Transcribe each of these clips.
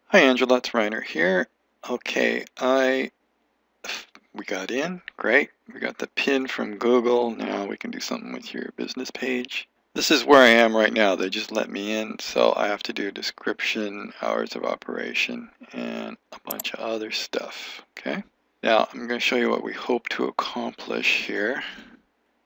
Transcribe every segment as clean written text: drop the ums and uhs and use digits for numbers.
Hi Angela, it's Reiner here. Okay, we got in, great. We got the pin from Google. Now we can do something with your business page. This is where I am right now. They just let me in, so I have to do a description, hours of operation, and a bunch of other stuff. Okay. Now I'm going to show you what we hope to accomplish here.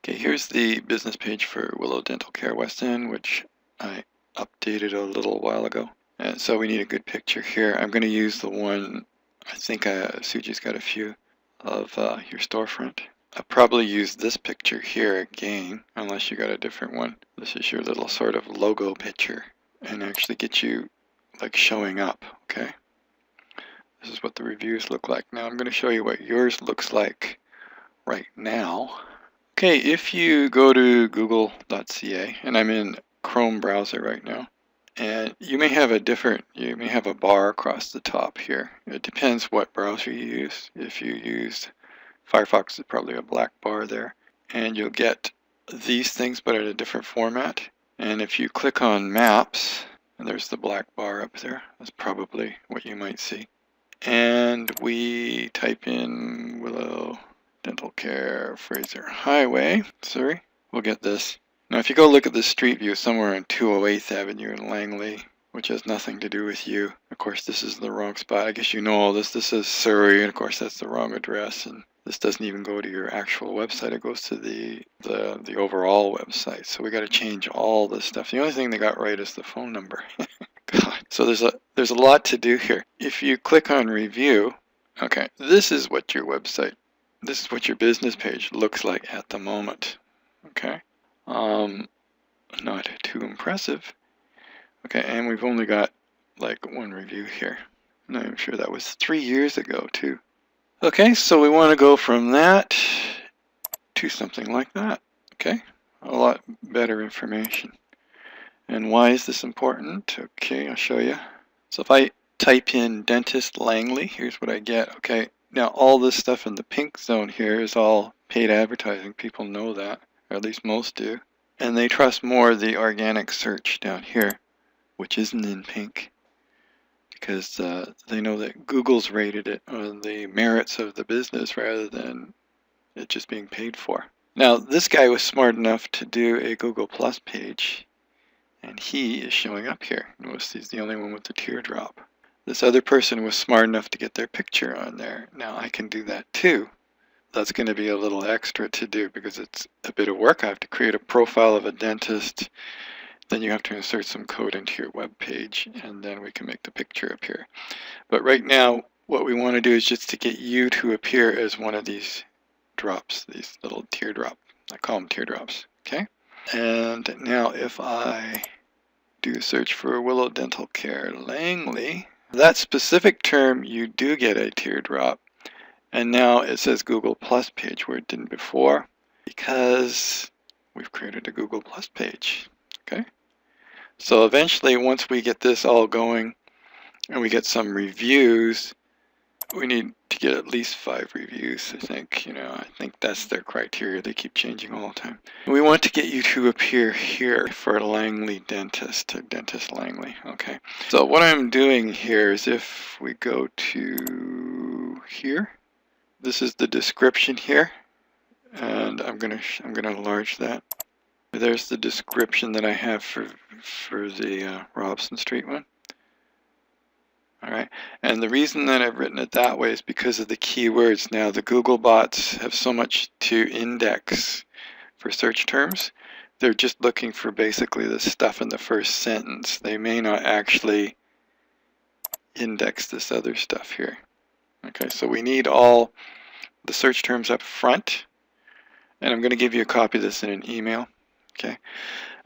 Okay, here's the business page for Willow Dental Care West End, which I updated a little while ago. And so we need a good picture here. I'm going to use the one, I think Suji's got a few of your storefront. I'll probably use this picture here again, unless you got a different one. This is your little sort of logo picture and actually get you like showing up, okay? This is what the reviews look like. Now I'm going to show you what yours looks like right now. Okay, if you go to google.ca, and I'm in Chrome browser right now, and you may have a bar across the top here. It depends what browser you use. If you use Firefox, it's probably a black bar there. And you'll get these things, but in a different format. And if you click on Maps, and there's the black bar up there, that's probably what you might see. And we type in Willow Dental Care Fraser Highway, Surrey, we'll get this. Now if you go look at the street view somewhere on 208th Avenue in Langley, which has nothing to do with you. Of course this is the wrong spot. I guess you know all this. This is Surrey, and of course that's the wrong address, and this doesn't even go to your actual website. It goes to the overall website. So we got to change all this stuff. The only thing they got right is the phone number. God. So there's a lot to do here. If you click on review, okay, this is what your website, this is what your business page looks like at the moment. Okay. Not too impressive. Okay, and we've only got like one review here. And I'm sure that was 3 years ago too. Okay, so we want to go from that to something like that. Okay, a lot better information. And why is this important? Okay, I'll show you. So if I type in Dentist Langley, here's what I get. Okay, now all this stuff in the pink zone here is all paid advertising. People know that, or at least most do. And they trust more the organic search down here, which isn't in pink, because they know that Google's rated it on the merits of the business rather than it just being paid for. Now, this guy was smart enough to do a Google Plus page, and he is showing up here. Notice he's the only one with the teardrop. This other person was smart enough to get their picture on there. Now I can do that too. That's going to be a little extra to do because it's a bit of work. I have to create a profile of a dentist. Then you have to insert some code into your web page, and then we can make the picture appear. But right now, what we want to do is just to get you to appear as one of these drops, these little teardrop. I call them teardrops. Okay? And now if I do a search for Willow Dental Care Langley, that specific term you do get a teardrop. And now it says Google Plus page where it didn't before because we've created a Google Plus page. Okay? So eventually, once we get this all going and we get some reviews, we need to get at least 5 reviews, I think. I think that's their criteria. They keep changing all the time. We want to get you to appear here for Langley Dentist, Dentist Langley. Okay. So what I'm doing here is if we go to here, this is the description here, and I'm gonna enlarge that. There's the description that I have for the Robson Street one. All right, and the reason that I've written it that way is because of the keywords. Now the Google bots have so much to index for search terms. They're just looking for basically the stuff in the first sentence. They may not actually index this other stuff here. Okay, so we need all the search terms up front, and I'm going to give you a copy of this in an email. Okay,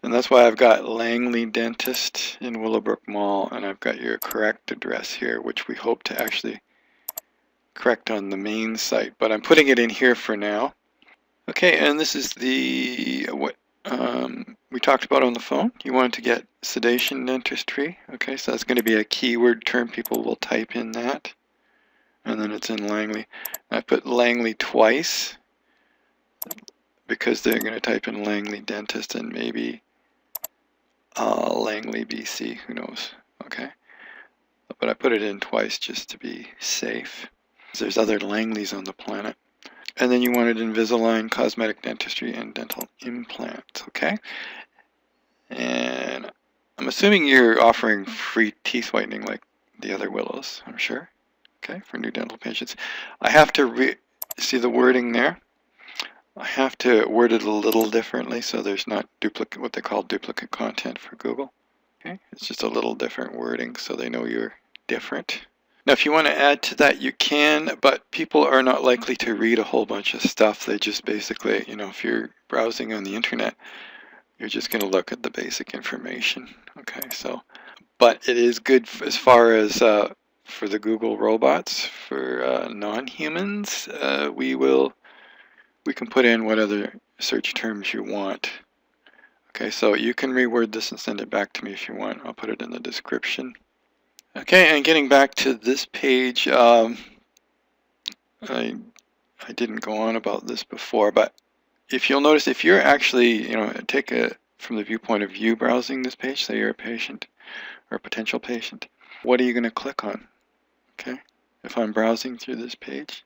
and that's why I've got Langley Dentist in Willowbrook Mall, and I've got your correct address here, which we hope to actually correct on the main site, but I'm putting it in here for now. Okay, and this is what we talked about on the phone. You want to get sedation dentistry. Okay, so that's going to be a keyword term. People will type in that, and then it's in Langley. I put Langley twice because they're going to type in Langley Dentist and maybe Langley, BC, who knows. Okay, but I put it in twice just to be safe. There's other Langleys on the planet. And then you wanted Invisalign, cosmetic dentistry, and dental implants, okay? And I'm assuming you're offering free teeth whitening like the other Willows, I'm sure, okay, for new dental patients. I have to see the wording there. I have to word it a little differently so there's not duplicate, what they call duplicate content for Google. Okay, it's just a little different wording so they know you're different. Now, if you want to add to that, you can, but people are not likely to read a whole bunch of stuff. They just basically, you know, if you're browsing on the internet, you're just going to look at the basic information. Okay, so, but it is good as far as for the Google robots, for non-humans, we can put in what other search terms you want. Okay, so you can reword this and send it back to me if you want. I'll put it in the description. Okay, and getting back to this page, I didn't go on about this before, but if you'll notice, if you're actually, you know, take it from the viewpoint of you browsing this page, say you're a patient or a potential patient, what are you going to click on? Okay, if I'm browsing through this page,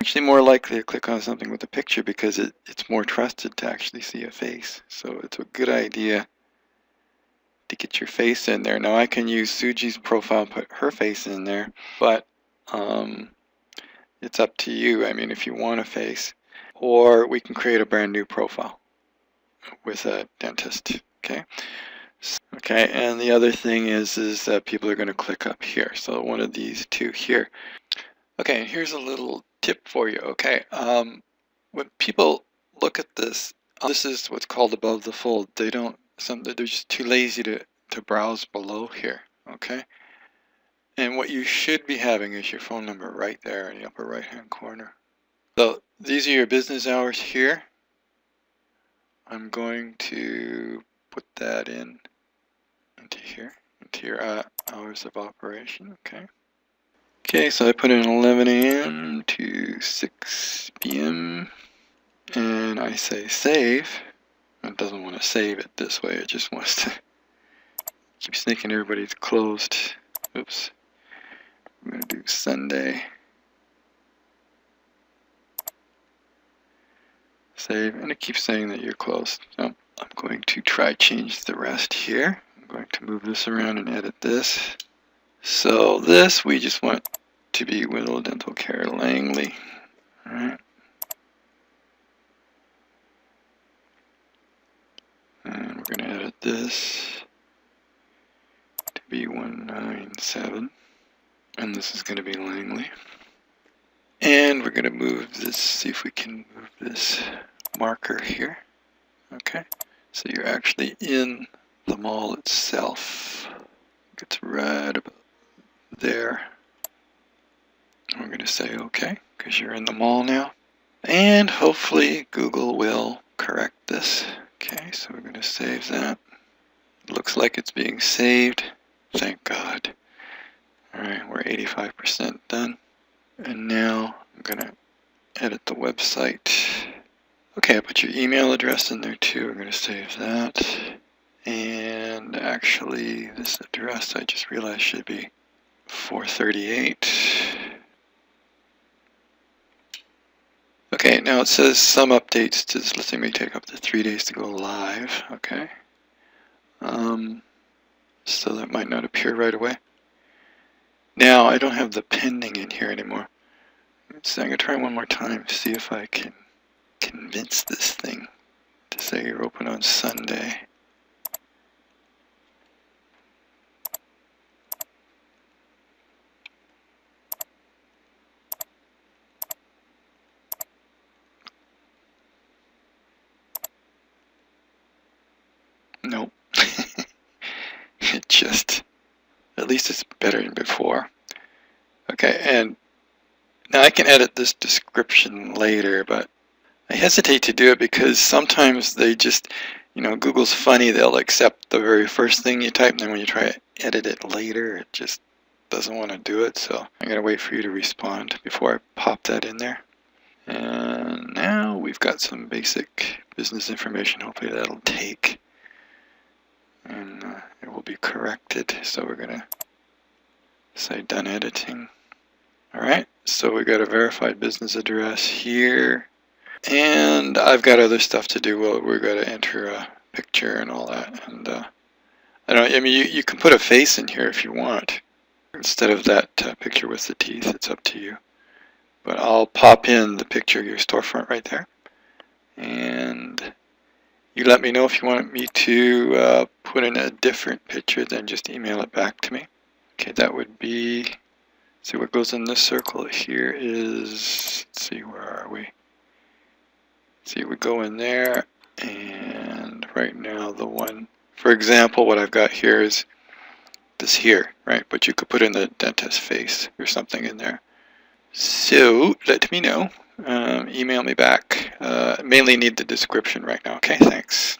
actually more likely to click on something with a picture because it's more trusted to actually see a face. So it's a good idea to get your face in there. Now I can use Suji's profile, put her face in there, but it's up to you. I mean, if you want a face, or we can create a brand new profile with a dentist. Okay. Okay, and the other thing is that people are going to click up here. So one of these two here. Okay, and here's a little tip for you. Okay, when people look at this, this is what's called above the fold. They're just too lazy to browse below here. Okay, and what you should be having is your phone number right there in the upper right hand corner. So these are your business hours here. I'm going to put that into here, into your hours of operation. Okay. Okay, so I put in 11 a.m. to 6 p.m. and I say save. It doesn't want to save it this way, it just wants to keep thinking everybody's closed. Oops. I'm going to do Sunday. Save, and it keeps saying that you're closed. So I'm going to try change the rest here. I'm going to move this around and edit this. So this we just want to be Willow Dental Care Langley. Alright. And we're going to edit this to be 197. And this is going to be Langley. And we're going to move this, see if we can move this marker here. Okay. So you're actually in the mall itself. It's right about there. We're going to say okay, because you're in the mall now. And hopefully Google will correct this. Okay, so we're going to save that. It looks like it's being saved. Thank God. Alright, we're 85% done. And now I'm going to edit the website. Okay, I put your email address in there too. We're going to save that. And actually, this address I just realized should be 438. Okay, now it says some updates to this listing may take up to 3 days to go live. Okay. So that might not appear right away. Now I don't have the pending in here anymore. So I'm going to try one more time, see if I can convince this thing to say you're open on Sunday. Nope. It just, at least it's better than before. Okay, and now I can edit this description later, but I hesitate to do it because sometimes they just, you know, Google's funny, they'll accept the very first thing you type, and then when you try to edit it later, it just doesn't want to do it, so I'm going to wait for you to respond before I pop that in there. And now we've got some basic business information, hopefully that'll take, and it will be corrected, so we're going to Say done editing. Alright, so we got a verified business address here. And I've got other stuff to do. Well, we're going to enter a picture and all that. And I mean, you can put a face in here if you want. Instead of that picture with the teeth, it's up to you. But I'll pop in the picture of your storefront right there. And you let me know if you want me to put in a different picture, then just email it back to me. Okay, that would be, see what goes in this circle here is, let's see, where are we? See, it would go in there, and right now the one, for example, what I've got here is this here, right? But you could put in the dentist face or something in there. So let me know. Email me back. Mainly need the description right now. Okay, thanks.